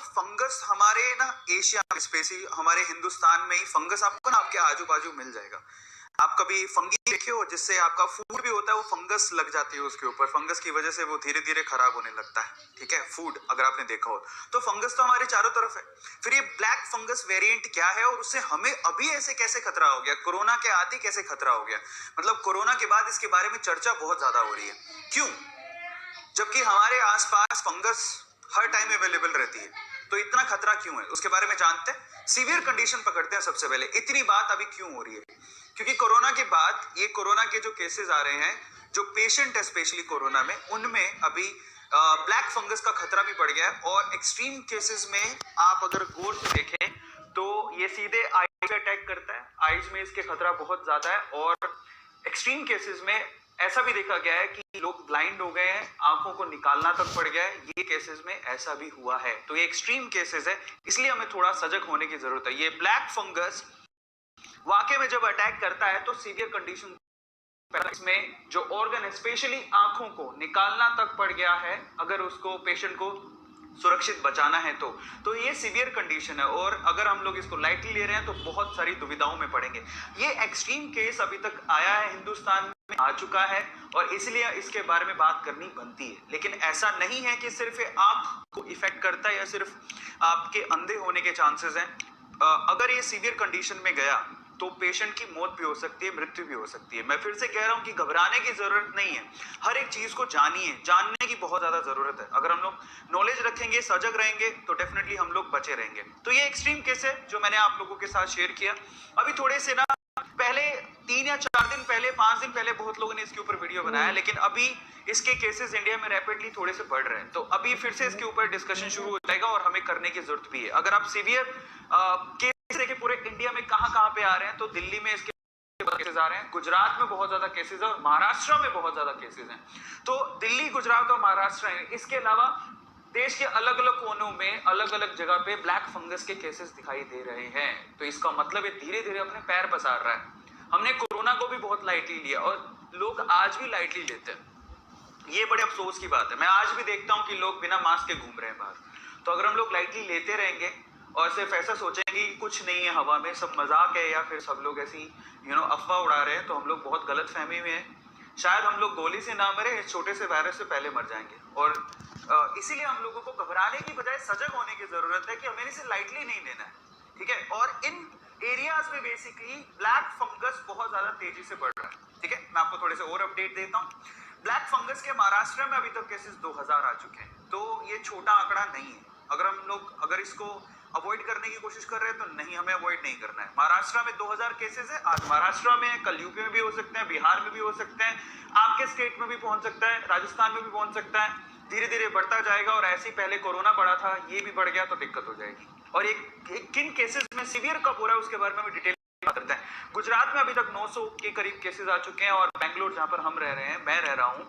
Fungus हमारे ना Asia में, स्पेशली हमारे हिंदुस्तान में ही फंगस आपको ना आपके आजू बाजू मिल जाएगा। आप कभी फंगी देखे हो जिससे आपका फूड भी होता है, वो फंगस लग जाती है उसके ऊपर, फंगस की वजह से वो धीरे धीरे खराब होने लगता है। ठीक है, फूड अगर आपने देखा हो तो फंगस तो हमारे चारों तरफ है। फिर ये ब्लैक फंगस वेरिएंट क्या है और उससे हमें अभी ऐसे कैसे खतरा हो गया, कोरोना के आते कैसे खतरा हो गया, मतलब कोरोना के बाद इसके बारे में चर्चा बहुत ज्यादा हो रही है। क्यों? जबकि हमारे आसपास फंगस हर टाइम अवेलेबल रहती है, तो इतना खतरा क्यों है उसके बारे में जानते हैं। सीवियर कंडीशन पकड़ते हैं सबसे पहले। इतनी बात अभी क्यों हो रही है? क्योंकि कोरोना के बाद ये कोरोना के जो केसेस आ रहे हैं, जो पेशेंट है स्पेशली कोरोना में, उनमें अभी ब्लैक फंगस का खतरा भी बढ़ गया है। और एक्सट्रीम केसेस में आप अगर गौर से देखें तो ये सीधे आईज पे अटैक करता है, आईज में इसके खतरा बहुत ज्यादा है। और एक्सट्रीम केसेस में ऐसा भी देखा गया है कि लोग ब्लाइंड हो गए हैं, आंखों को निकालना तक पड़ गया है। ये केसेस में ऐसा भी हुआ है। तो ये एक्सट्रीम केसेस है, इसलिए हमें थोड़ा सजग होने की जरूरत है। ये ब्लैक फंगस वाकई में जब अटैक करता है तो सीवियर कंडीशन, इसमें जो ऑर्गन है स्पेशली आंखों को निकालना तक पड़ गया है, अगर उसको पेशेंट को सुरक्षित बचाना है तो ये सीवियर कंडीशन है। और अगर हम लोग इसको लाइटली ले रहे हैं तो बहुत सारी दुविधाओं में पड़ेंगे। ये एक्सट्रीम केस अभी तक आया है, हिंदुस्तान में आ चुका है, और इसलिए इसके बारे में बात करनी बनती है। लेकिन ऐसा नहीं है कि सिर्फ आंख को इफेक्ट करता है या सिर्फ आपके अंधे होने के चांसेस हैं। अगर ये सीवियर कंडीशन में गया तो पेशेंट की मौत भी हो सकती है, मृत्यु भी हो सकती है। मैं फिर से कह रहा हूं कि घबराने की जरूरत नहीं है, हर एक चीज को जानिए, जानने की बहुत ज्यादा जरूरत है। अगर हम लोग नॉलेज रखेंगे, सजग रहेंगे, तो डेफिनेटली हम लोग बचे रहेंगे। तो ये एक्सट्रीम केस है जो मैंने आप लोगों के साथ शेयर किया। अभी थोड़े से ना पहले 3 या 4 दिन पहले, 5 दिन पहले बहुत लोगों ने इसके ऊपर वीडियो बनाया, लेकिन अभी इसके केसेस इंडिया में रैपिडली थोड़े से बढ़ रहे हैं। तो अभी फिर से इसके ऊपर डिस्कशन शुरू हो जाएगा और हमें करने की जरूरत भी है। अगर आप सीवियर केस देखिए पूरे इंडिया में कहां पे आ रहे हैं, तो दिल्ली में इसके केसेस आ रहे हैं, गुजरात में बहुत ज्यादा केसेस है और महाराष्ट्र में बहुत ज्यादा केसेस हैं। तो दिल्ली, गुजरात और महाराष्ट्र है। इसके अलावा देश के अलग अलग कोनों में अलग अलग जगह पे ब्लैक फंगस के केसेस दिखाई दे रहे हैं। तो इसका मतलब ये धीरे धीरे अपने पैर पसार रहा है। हमने कोरोना को भी बहुत लाइटली लिया और लोग आज भी लाइटली लेते हैं। ये बड़े अफसोस की बात है। मैं आज भी देखता हूं कि लोग बिना मास्क के घूम रहे हैं बाहर। तो अगर हम लोग लाइटली लेते रहेंगे और सिर्फ ऐसा सोचेंगे कि कुछ नहीं है, हवा में सब मजाक है या फिर सब लोग ऐसी अफवाह उड़ा रहे हैं, तो हम लोग बहुत गलत फहमी में हैं। शायद हम लोग गोली से ना मरे, इस छोटे से वायरस से पहले मर जाएंगे। और इसीलिए हम लोगों को घबराने की बजाय सजग होने की जरूरत है कि हमें इसे लाइटली नहीं लेना है। ठीक है, और इन एरियाज में बेसिकली ब्लैक फंगस बहुत ज्यादा तेजी से बढ़ रहा है। ठीक है, मैं आपको थोड़े से और अपडेट देता हूँ। ब्लैक फंगस के महाराष्ट्र में अभी तक केसेस 2000 आ चुके हैं। तो ये छोटा आंकड़ा नहीं है। अगर हम लोग अगर इसको अवॉइड करने की कोशिश कर रहे हैं तो नहीं, हमें अवॉइड नहीं करना है। महाराष्ट्र में 2000 केसेस है, आज महाराष्ट्र में, कल यूपी में भी हो सकते हैं, बिहार में भी हो सकते हैं, आपके स्टेट में भी पहुंच सकता है, राजस्थान में भी पहुंच सकता है। धीरे धीरे बढ़ता जाएगा और ऐसे ही पहले कोरोना बढ़ा था, ये भी बढ़ गया तो दिक्कत हो जाएगी। और एक किन केसेस में सीवियर कब हो रहा है उसके बारे में भी डिटेल बात करते हैं। गुजरात में अभी तक 900 के करीब केसेस आ चुके हैं और बेंगलोर जहां पर हम रह रहे हैं, मैं रह रहा हूं,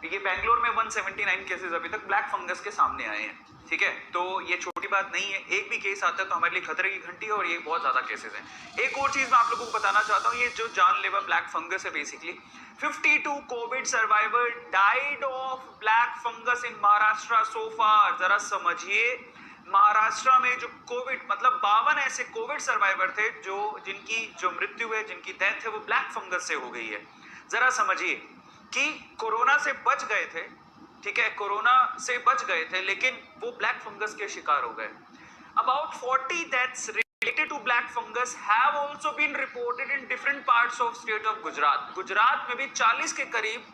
ये बेंगलोर में 179 केसेस अभी तक ब्लैक फंगस के सामने आए हैं। ठीक है, तो ये छोटी बात नहीं है। एक भी केस आता है तो हमारे लिए खतरे की घंटी है और ये बहुत ज्यादा केसेस हैं। एक और चीज मैं आप लोगों को बताना चाहता हूँ, ये जो जानलेवा ब्लैक फंगस है, basically 52 covid survivor died of black fungus in Maharashtra so far. जरा समझिए, महाराष्ट्र में जो कोविड, मतलब 52 ऐसे कोविड सर्वाइवर थे जिनकी जो मृत्यु है, जिनकी डेथ है, वो ब्लैक फंगस से हो गई है। जरा समझिए कि कोरोना से बच गए थे, ठीक है, कोरोना से बच गए थे, लेकिन वो ब्लैक फंगस के शिकार हो गए। About 40 deaths related to black fungus have also been reported in different parts of state of Gujarat. Gujarat में भी 40 के करीब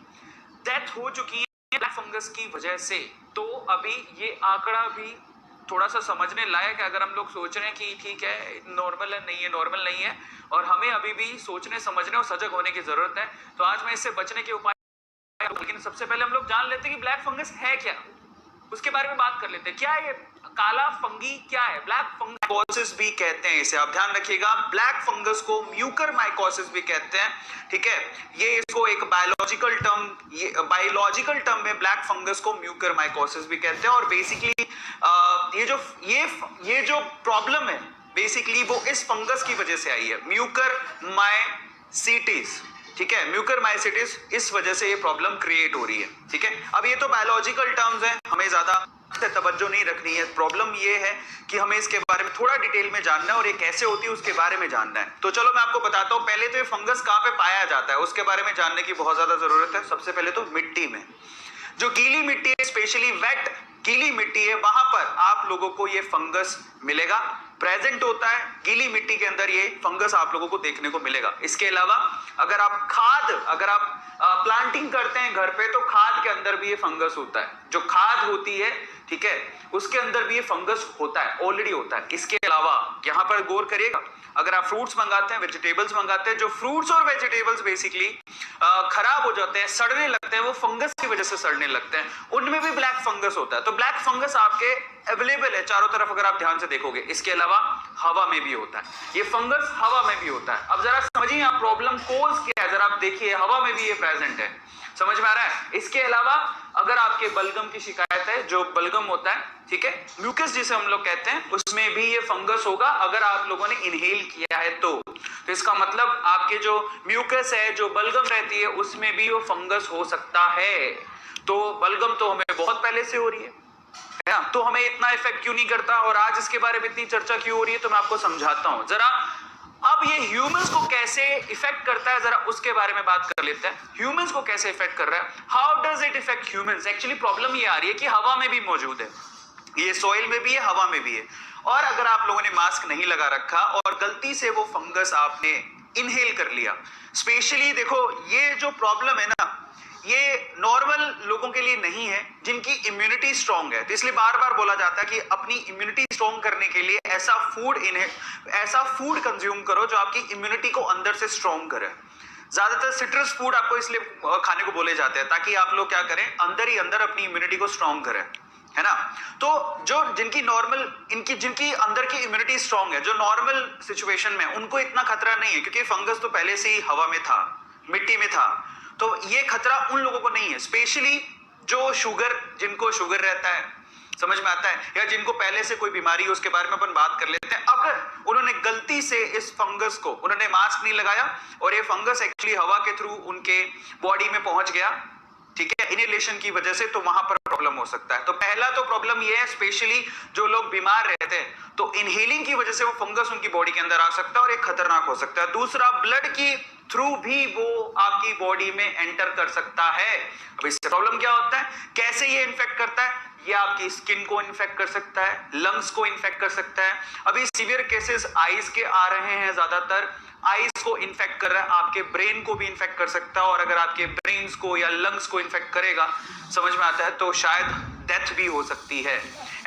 डेथ हो चुकी है ब्लैक फंगस की वजह से। तो अभी ये आंकड़ा भी थोड़ा सा समझने लायक है। अगर हम लोग सोच रहे हैं कि ठीक है नॉर्मल है, नहीं है, नॉर्मल नहीं है, और हमें अभी भी सोचने, समझने और सजग होने की जरूरत है। तो आज मैं इससे बचने के उपाय, लेकिन सबसे पहले हम लोग जान लेते हैं कि ब्लैक फंगस है क्या, उसके बारे में बात कर लेते हैं। क्या ये काला फंगी क्या है? ब्लैक फंगस भी कहते हैं इसे, आप ध्यान रखिएगा। ब्लैक फंगस को म्यूकर माइकोसिस भी कहते हैं। ठीक है, ये इसको एक बायोलॉजिकल टर्म में ब्लैक फंगस को म्यूकर माइकोसिस भी कहते हैं। और बेसिकली ये जो प्रॉब्लम है, बेसिकली वो इस फंगस की वजह से आई है, म्यूकर माइसिटिस। ठीक है, म्यूकर माइसिटिस, इस वजह से ये प्रॉब्लम क्रिएट हो रही है। ठीक है, अब ये तो बायोलॉजिकल टर्म्स हैं, हमें ज्यादा से तवज्जो नहीं रखनी है। प्रॉब्लम ये है कि हमें इसके बारे में थोड़ा डिटेल में जानना है और ये कैसे होती है उसके बारे में जानना है। तो चलो मैं आपको बताता हूँ। पहले तो ये फंगस कहाँ पे पाया जाता है उसके बारे में जानने की बहुत ज्यादा जरूरत है। सबसे पहले तो मिट्टी में, जो गीली मिट्टी है, स्पेशली वेट गीली मिट्टी है, वहां पर आप लोगों को ये फंगस मिलेगा, प्रेजेंट होता है। गीली मिट्टी के अंदर ये फंगस आप लोगों को देखने को मिलेगा। इसके अलावा अगर आप प्लांटिंग करते हैं घर पे, तो खाद के अंदर भी ये फंगस होता है। जो खाद होती है, ठीक है, उसके अंदर भी ये फंगस होता है, ऑलरेडी होता है। इसके अलावा यहां पर गौर करिएगा, अगर आप फ्रूट्स मंगाते हैं, वेजिटेबल्स मंगाते हैं, जो फ्रूट्स और वेजिटेबल्स बेसिकली खराब हो जाते हैं, सड़ने लगते हैं, वो फंगस की वजह से सड़ने लगते हैं, उनमें भी ब्लैक फंगस होता है। तो ब्लैक फंगस आपके अवेलेबल है चारों तरफ, अगर आप ध्यान से देखोगे। इसके अलावा हवा में भी होता है, ये फंगस हवा में भी होता है। अब जरा समझिए आप प्रॉब्लम कोज क्या है, जरा आप देखिए, हवा में भी ये प्रेजेंट है, समझ में आ रहा है। इसके अलावा अगर आपके बलगम की शिकायत है, जो बलगम होता है, ठीक है, म्यूकस जिसे हम लोग कहते हैं, उसमें भी ये फंगस होगा अगर आप लोगों ने इनहेल किया है तो इसका मतलब आपके जो म्यूकस है, जो बलगम रहती है, उसमें भी वो फंगस हो सकता है। तो बलगम तो हमें बहुत पहले से हो रही है ना, तो हमें इतना इफेक्ट क्यों नहीं करता, और आज इसके बारे में इतनी चर्चा क्यों हो रही है, तो मैं आपको समझाता हूं जरा। अब ये ह्यूमंस को कैसे इफेक्ट करता है, जरा उसके बारे में बात कर लेते हैं। ह्यूमंस को कैसे इफेक्ट कर रहा है, how does it effect humans. Actually problem ये आ रही है कि हवा में भी मौजूद है, ये सॉइल में भी है, हवा में भी है। और अगर आप लोगों ने मास्क नहीं लगा रखा और गलती से वो फंगस आपने इनहेल कर लिया, स्पेशली देखो ये जो प्रॉब्लम है ना, ये नॉर्मल लोगों के लिए नहीं है जिनकी इम्यूनिटी स्ट्रांग है। तो इसलिए बार बार बोला जाता है कि अपनी इम्यूनिटी स्ट्रांग करने के लिए ऐसा फूड कंज्यूम करो जो आपकी इम्यूनिटी को अंदर से स्ट्रांग करे। ज्यादातर सिट्रस फूड आपको इसलिए खाने को बोले जाते हैं ताकि आप लोग क्या करें, अंदर ही अंदर अपनी इम्यूनिटी को स्ट्रांग करें, है ना। तो जो जिनकी अंदर की इम्यूनिटी स्ट्रांग है, जो नॉर्मल सिचुएशन में, उनको इतना खतरा नहीं है, क्योंकि फंगस तो पहले से ही हवा में था, मिट्टी में था, तो ये खतरा उन लोगों को नहीं है। स्पेशली जिनको शुगर रहता है, समझ में आता है, या जिनको पहले से कोई बीमारी है, उसके बारे में अपन बात कर लेते हैं। अगर उन्होंने गलती से इस फंगस को, उन्होंने मास्क नहीं लगाया और ये फंगस एक्चुअली हवा के थ्रू उनके बॉडी में पहुंच गया, ठीक है, इनहेलेशन की वजह से, तो वहां पर प्रॉब्लम हो सकता है। तो पहला तो प्रॉब्लम ये है, स्पेशली जो लोग बीमार रहते हैं, तो इनहेलिंग की वजह से वो फंगस उनकी बॉडी के अंदर आ सकता है और ये खतरनाक हो सकता है। दूसरा, ब्लड की थ्रू भी वो आपकी बॉडी में एंटर कर सकता है। अब इससे प्रॉब्लम क्या होता है, कैसे ये इन्फेक्ट करता है, ये आपकी स्किन को इन्फेक्ट कर सकता है, लंग्स को इन्फेक्ट कर सकता है। अभी सीवियर केसेस आईज के आ रहे हैं, ज्यादातर आईज को इन्फेक्ट कर रहा है, आपके ब्रेन को भी इन्फेक्ट कर सकता है, और अगर आपके ब्रेन्स को या लंग्स को इन्फेक्ट करेगा, समझ में आता है, तो शायद डेथ भी हो सकती है।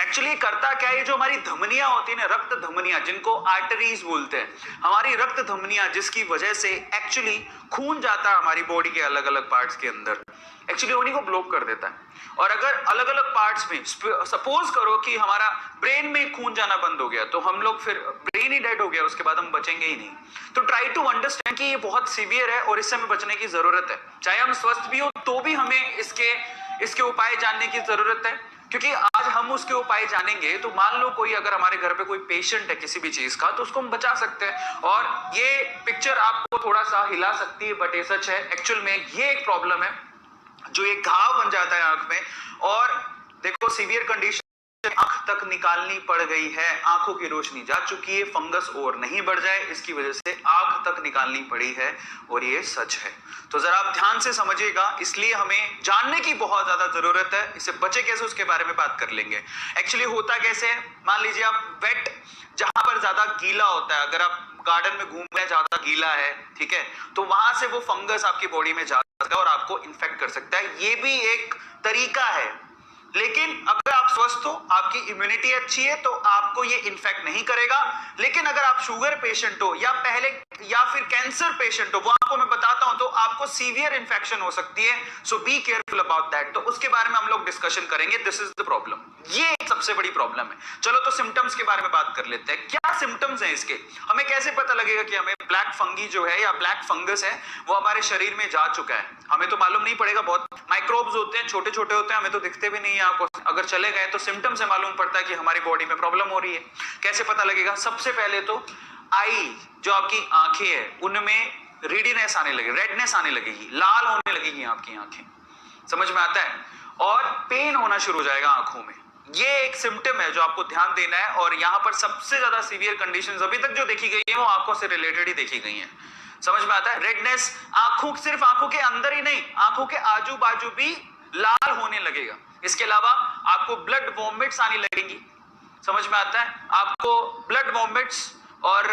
एक्चुअली करता क्या है, जो हमारी धमनियां होती है ना, रक्त धमनियां, जिनको आर्टरीज बोलते हैं, हमारी रक्त धमनियां, जिसकी वजह से एक्चुअली खून जाता है हमारी बॉडी के अलग अलग पार्ट्स के अंदर, एक्चुअली उन्हीं को ब्लॉक कर देता है। और अगर अलग अलग पार्ट्स में, सपोज करो कि हमारा ब्रेन में खून जाना बंद हो गया, तो हम लोग फिर ब्रेन ही डेड हो गया, उसके बाद हम बचेंगे ही नहीं। तो ट्राई टू अंडरस्टैंड कि ये बहुत सीवियर है और इससे हमें बचने की जरूरत है। चाहे हम स्वस्थ भी हो तो भी हमें इसके उपाय जानने की जरूरत है, क्योंकि आज हम उसके उपाय जानेंगे तो मान लो कोई, अगर हमारे घर पे कोई पेशेंट है किसी भी चीज का, तो उसको हम बचा सकते हैं। और ये पिक्चर आपको थोड़ा सा हिला सकती है, बट ये सच है। एक्चुअल में ये एक प्रॉब्लम है, जो एक घाव बन जाता है आंख में, और देखो सीवियर कंडीशन, आंख तक निकालनी पड़ गई है, आंखों की रोशनी जा चुकी है, फंगस और नहीं बढ़ जाए इसकी वजह से आंख तक निकालनी पड़ी है, और ये सच है। तो जरा आप ध्यान से समझिएगा, इसलिए हमें जानने की बहुत ज्यादा जरूरत है। इससे बचे कैसे, उसके बारे में बात कर लेंगे। एक्चुअली होता कैसे है, मान लीजिए आप वेट, जहां पर ज्यादा गीला होता है, अगर आप गार्डन में घूम रहे हैं, ज्यादा गीला है, ठीक है, तो वहां से वो फंगस आपकी बॉडी में जा सकता है और आपको इन्फेक्ट कर सकता है। ये भी एक तरीका है, लेकिन अगर आप स्वस्थ हो, आपकी इम्यूनिटी अच्छी है, तो आपको ये इन्फेक्ट नहीं करेगा। लेकिन अगर आप शुगर पेशेंट हो या फिर कैंसर पेशेंट हो, वो आपको मैं बताता हूं, तो आपको सीवियर इन्फेक्शन हो सकती है। सो बी केयरफुल अबाउट दैट। तो उसके बारे में हम लोग डिस्कशन करेंगे। दिस इज द प्रॉब्लम, ये सबसे बड़ी प्रॉब्लम है। चलो तो सिम्टम्स के बारे में बात कर लेते हैं। क्या सिम्टम्स हैं इसके, हमें कैसे पता लगेगा कि हमें ब्लैक फंगी जो है या ब्लैक फंगस है वो हमारे शरीर में जा चुका है? हमें तो मालूम नहीं पड़ेगा, बहुत माइक्रोब्स होते हैं, छोटे छोटे होते हैं, हमें तो दिखते भी नहीं है आपको। अगर चले गए तो सिम्टम से मालूम पड़ता है कि हमारी बॉडी में प्रॉब्लम हो रही है। कैसे पता लगेगा? सबसे पहले तो आई, जो आपकी आंखें है, उनमें रेडीनेस आने लगेगी, रेडनेस आने लगेगी, लाल होने लगेगी आपकी आंखें, समझ में आता है, और पेन होना शुरू हो जाएगा आंखों में। ये एक सिम्टम है जो आपको ध्यान देना है। और यहां पर सबसे ज्यादा सीवियर कंडीशंस अभी तक जो देखी गई है वो आंखों से रिलेटेड ही देखी गई हैं। समझ में आता है? रेडनेस आंखों, सिर्फ आंखों के अंदर ही नहीं, आंखों के आजू बाजू भी लाल होने लगेगा। इसके अलावा आपको ब्लड वॉमिट्स आने लगेंगी। समझ में आता है? आपको ब्लड वॉमिट्स और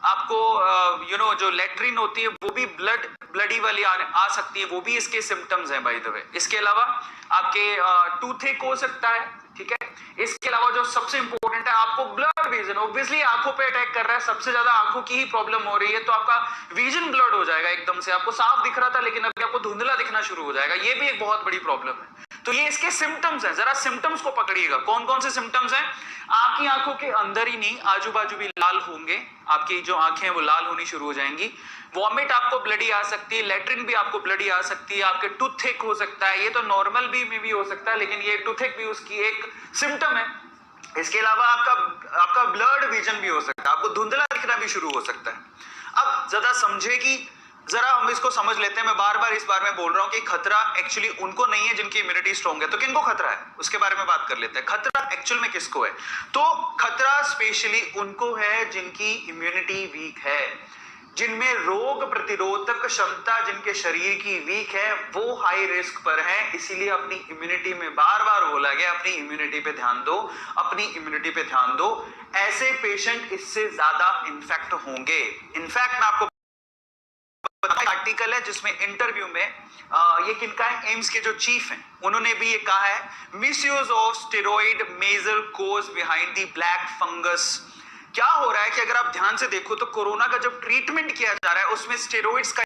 आपको जो लेट्रिन होती है वो भी ब्लडी वाली आ सकती है, वो भी इसके सिम्टम्स हैं बाय द वे। इसके अलावा आपके टूथेक हो सकता है, ठीक है। इसके अलावा जो सबसे इंपॉर्टेंट है, आपको ब्लड विजन, ऑब्वियसली आंखों पे अटैक कर रहा है, सबसे ज्यादा आंखों की ही प्रॉब्लम हो रही है, तो आपका विजन ब्लड हो जाएगा एकदम से। आपको साफ दिख रहा था लेकिन अभी आपको धुंधला दिखना शुरू हो जाएगा। ये भी एक बहुत बड़ी प्रॉब्लम है। तो ये इसके सिम्टम्स हैं, जरा सिम्टम्स को पकड़िएगा। कौन कौन से सिम्टम्स हैं? आपकी आंखों के अंदर ही नहीं, आजू बाजू भी लाल होंगे, आपकी जो आंखें हैं वो लाल होनी शुरू हो जाएंगी। वॉमिट आपको ब्लडी आ सकती है, लेट्रिन भी आपको ब्लडी आ सकती है, आपके टूथेक हो सकता है। ये तो नॉर्मल भी हो सकता है, लेकिन ये टूथेक भी उसकी एक सिम्टम है। इसके अलावा आपका ब्लड विजन भी हो सकता है, आपको धुंधला दिखना भी शुरू हो सकता है। अब ज्यादा समझे कि जरा हम इसको समझ लेते हैं। मैं बार बार इस बारे में बोल रहा हूं कि खतरा एक्चुअली उनको नहीं है जिनकी इम्यूनिटी स्ट्रॉन्ग है। तो किनको खतरा है उसके बारे में बात कर लेते हैं। खतरा एक्चुअल में किसको है? तो खतरा स्पेशली उनको है जिनकी इम्यूनिटी वीक है, जिनमें रोग प्रतिरोधक क्षमता जिनके शरीर की वीक है, वो हाई रिस्क पर है। इसीलिए अपनी इम्यूनिटी में बार बार बोला गया अपनी इम्यूनिटी पे ध्यान दो, अपनी इम्यूनिटी पे ध्यान दो। ऐसे पेशेंट इससे ज्यादा इन्फेक्ट होंगे। इनफैक्ट मैं आपको आर्टिकल है जिसमें इंटरव्यू में ये किनका है, एम्स के जो चीफ हैं, उन्होंने भी ये कहा है, misuse of steroid major cause behind the black fungus. क्या हो रहा है कि अगर आप ध्यान से देखो तो कोरोना का जब ट्रीटमेंट किया जा रहा है उसमें स्टेरॉइड्स का